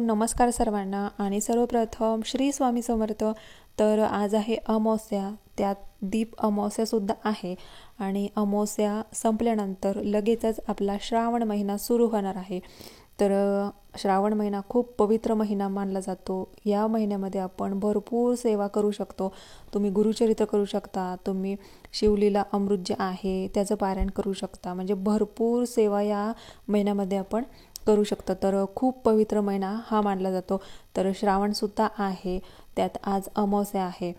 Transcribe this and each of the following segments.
नमस्कार सर्वांना आणि सर्वप्रथम श्री स्वामी समर्थ. तर आज आहे अमावस्या, त्यात दीप अमावस्यासुद्धा आहे आणि अमावस्या संपल्यानंतर लगेचच आपला श्रावण महिना सुरू होणार आहे. तर श्रावण महिना खूप पवित्र महिना मानला जातो. या महिन्यामध्ये आपण भरपूर सेवा करू शकतो. तुम्ही गुरुचरित्र करू शकता, तुम्ही शिवलीला अमृत जे आहे त्याचं पारायण करू शकता. म्हणजे भरपूर सेवा या महिन्यामध्ये आपण करू शकता. तर खूप पवित्र महिना हा मानला जातो. तर श्रावणसुद्धा आहे, त्यात आज अमावस्या आहे.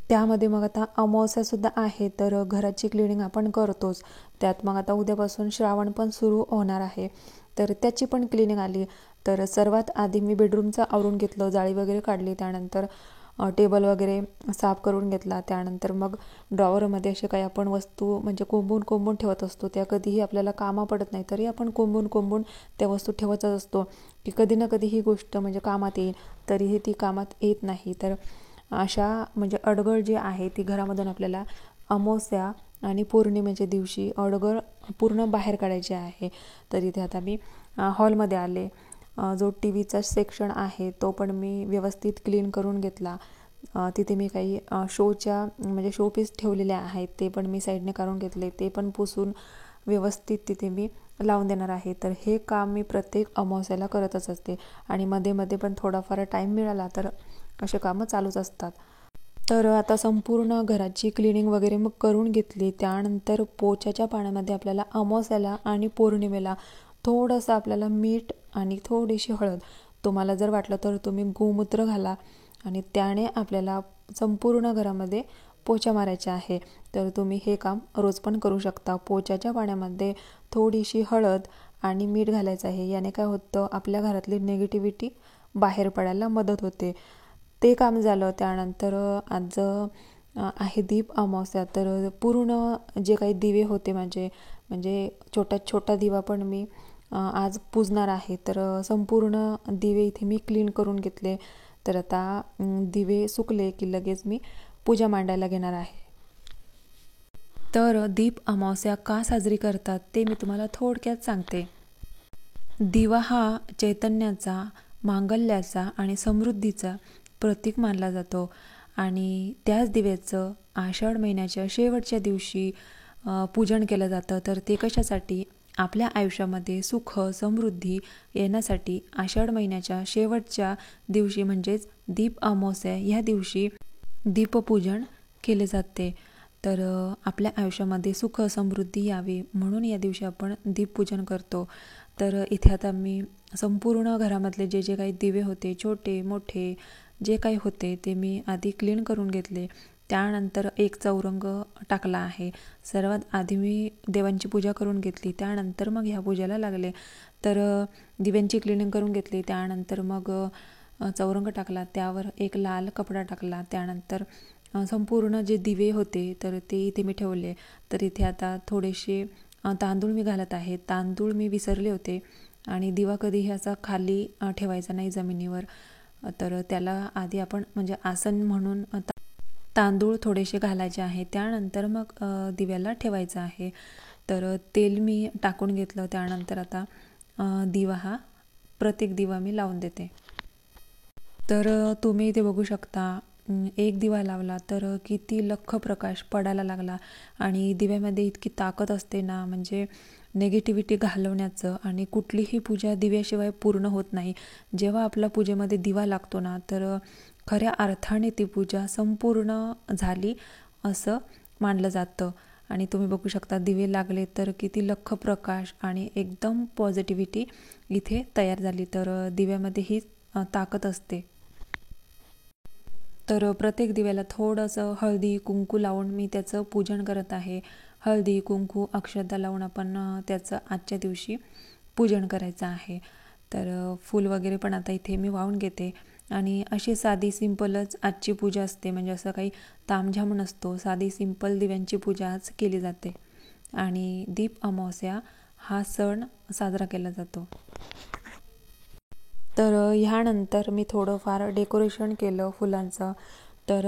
त्यामध्ये मग आता अमावस्यासुद्धा आहे, तर घराची क्लिनिंग आपण करतोच. त्यात मग आता उद्यापासून श्रावण पण सुरू होणार आहे, तर त्याची पण क्लिनिंग आली. तर सर्वात आधी मी बेडरूमचं आवरून घेतलं, जाळी वगैरे काढली, त्यानंतर टेबल वगैरे साफ करून घेतला. त्यानंतर मग ड्रॉवरमध्ये असे काही आपण वस्तू म्हणजे कोंबून ठेवत असतो, त्या कधीही आपल्याला कामा पडत नाही, तरी आपण कोंबून त्या वस्तू ठेवतच असतो की कधी ना कधी ही गोष्ट म्हणजे कामात येईल, तरीही ती कामात येत नाही. तर अशा म्हणजे अडगळ जी आहे ती घरामधून आपल्याला अमावस्या आणि पौर्णिमेच्या दिवशी अडगळ पूर्ण बाहेर काढायची आहे. तर इथे आता मी हॉलमध्ये आले. जो टी व्हीचा सेक्शन आहे तो पण मी व्यवस्थित क्लीन करून घेतला. तिथे मी काही शोच्या म्हणजे शो पीस ठेवलेले आहेत, ते पण मी साईडने काढून घेतले, ते पण पुसून व्यवस्थित तिथे मी लावून देणार आहे. तर हे काम मी प्रत्येक अमावस्याला करतच असते आणि मध्ये मध्ये पण थोडाफार टाईम मिळाला तर असे कामं चालूच असतात. तर आता संपूर्ण घराची क्लिनिंग वगैरे मग करून घेतली. त्यानंतर पोछाच्या पाण्यामध्ये आपल्याला अमावस्याला आणि पौर्णिमेला थोडंसं आपल्याला मीठ आणि थोडीशी हळद, तुम्हाला जर वाटलं तर तुम्ही गोमूत्र घाला आणि त्याने आपल्याला संपूर्ण घरामध्ये पोछा मारायचा आहे. तर तुम्ही हे काम रोज पण करू शकता. पोछाच्या पाण्यामध्ये थोडीशी हळद आणि मीठ घालायचं आहे. याने काय होतं, आपल्या घरातली निगेटिव्हिटी बाहेर पडायला मदत होते. ते काम झालं. त्यानंतर आज आहे दीप अमावस्या, तर पूर्ण जे काही दिवे होते म्हणजे छोटा दिवा पण मी आज पूजणार आहे. तर संपूर्ण दिवे इथे मी क्लीन करून घेतले. तर आता दिवे सुकले की लगेच मी पूजा मांडायला घेणार आहे. तर दीप अमावस्या का साजरी करतात ते मी तुम्हाला थोडक्यात सांगते. दिवा हा चैतन्याचा, मांगल्याचा आणि समृद्धीचा प्रतीक मानला जातो आणि त्याच दिव्याचं आषाढ महिन्याच्या शेवटच्या दिवशी पूजन केलं जातं. तर ते कशासाठी, आपल्या आयुष्यामध्ये सुख समृद्धी येण्यासाठी आषाढ महिन्याच्या शेवटच्या दिवशी म्हणजेच दीप अमावस्या ह्या दिवशी दीपपूजन केले जाते. तर आपल्या आयुष्यामध्ये सुख समृद्धी यावी म्हणून या दिवशी आपण दीपपूजन करतो. तर इथे आता मी संपूर्ण घरामधले जे जे काही दिवे होते, छोटे मोठे जे काही होते, ते मी आधी क्लीन करून घेतले. त्यानंतर एक चौरंग टाकला आहे. सर्वात आधी मी देवांची पूजा करून घेतली, त्यानंतर मग ह्या पूजेला लागले. तर दिव्यांची क्लिनिंग करून घेतली, त्यानंतर मग चौरंग टाकला, त्यावर एक लाल कपडा टाकला. त्यानंतर संपूर्ण जे दिवे होते तर ते इथे मी ठेवले. तर इथे आता थोडेसे तांदूळ मी घालत आहे. तांदूळ मी विसरले होते आणि दिवा कधीही असा खाली ठेवायचा नाही जमिनीवर. तर त्याला आधी आपण म्हणजे आसन म्हणून तांदूळ थोडेसे घालायचे आहे. त्यानंतर मग दिव्याला ठेवायचं आहे. तर तेल मी टाकून घेतलं. त्यानंतर आता प्रत्येक दिवा मी लावून देते. तर तुम्ही इथे बघू शकता, एक दिवा लावला तर किती लख प्रकाश पडायला लागला आणि दिव्यामध्ये इतकी ताकद असते ना, म्हणजे नेगेटिव्हिटी घालवण्याचं. आणि कुठलीही पूजा दिव्याशिवाय पूर्ण होत नाही. जेव्हा आपल्या पूजेमध्ये दिवा लागतो ना, तर खऱ्या अर्थाने ती पूजा संपूर्ण झाली असं मानलं जातं. आणि तुम्ही बघू शकता दिवे लागले तर किती लख प्रकाश आणि एकदम पॉझिटिव्हिटी इथे तयार झाली. तर दिव्यामध्ये ही ताकद असते. तर प्रत्येक दिव्याला थोडंसं हळदी कुंकू लावून मी त्याचं पूजन करत आहे. हळदी कुंकू अक्षता लावून आपण त्याचं आजच्या दिवशी पूजन करायचं आहे. तर फूल वगैरे पण आता इथे मी वाहून घेते आणि अशी साधी सिंपलच आजची पूजा असते. म्हणजे असं काही तामझाम नसतो, साधी सिंपल दिव्यांची पूजा आज केली जाते आणि दीप अमावस्या हा सण साजरा केला जातो. तर ह्यानंतर मी थोडंफार डेकोरेशन केलं फुलांचं. तर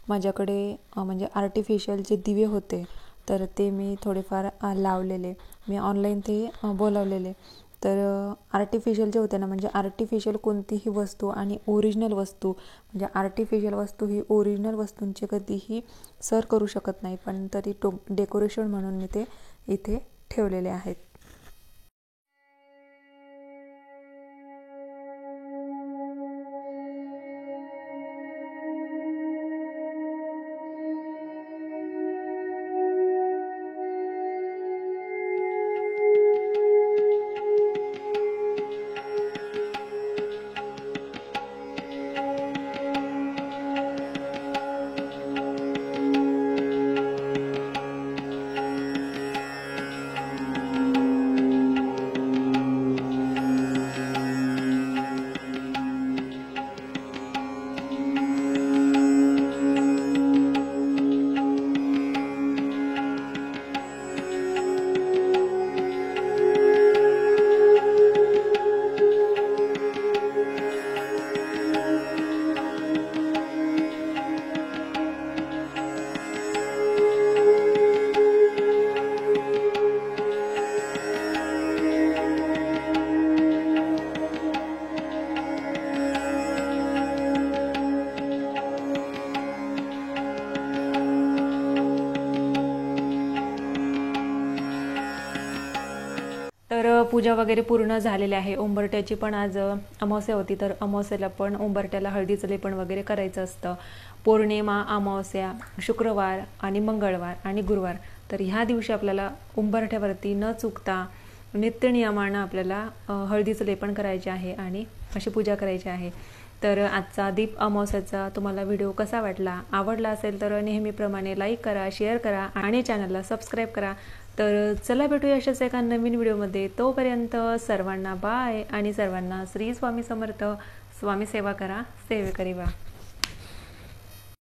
माझ्याकडे म्हणजे आर्टिफिशियल जे दिवे होते तर ते मी थोडेफार लावलेले, मी ऑनलाईन ते बोलावलेले. तर आर्टिफिशियल जे होते ना, म्हणजे आर्टिफिशियल कोणतीही वस्तू आणि ओरिजिनल वस्तू, म्हणजे आर्टिफिशियल वस्तू ही ओरिजिनल वस्तूंची कधीही सर करू शकत नाही, पण तरी डेकोरेशन म्हणून मी ते इथे ठेवलेले आहेत. तर पूजा वगैरे पूर्ण झालेली आहे. उंबरठ्याची पण आज अमावस्या होती, तर अमावस्याला पण उंबरठ्याला हळदीचं लेपन वगैरे करायचं असतं. पौर्णिमा, अमावस्या, शुक्रवार आणि मंगळवार आणि गुरुवार, तर ह्या दिवशी आपल्याला उंबरठ्यावरती न चुकता नित्यनियमानं आपल्याला हळदीचं लेपन करायचे आहे आणि अशी पूजा करायची आहे. तर आजचा दीप अमावस्याचा तुम्हाला व्हिडिओ कसा वाटला? आवडला असेल तर नेहमीप्रमाणे लाईक करा, शेअर करा आणि चॅनलला सबस्क्राईब करा. तर चला भेटूया अशाच एका नवीन व्हिडिओमध्ये. तोपर्यंत सर्वांना बाय आणि सर्वांना श्री स्वामी समर्थ. स्वामी सेवा करा, सेवेकरी व्हा.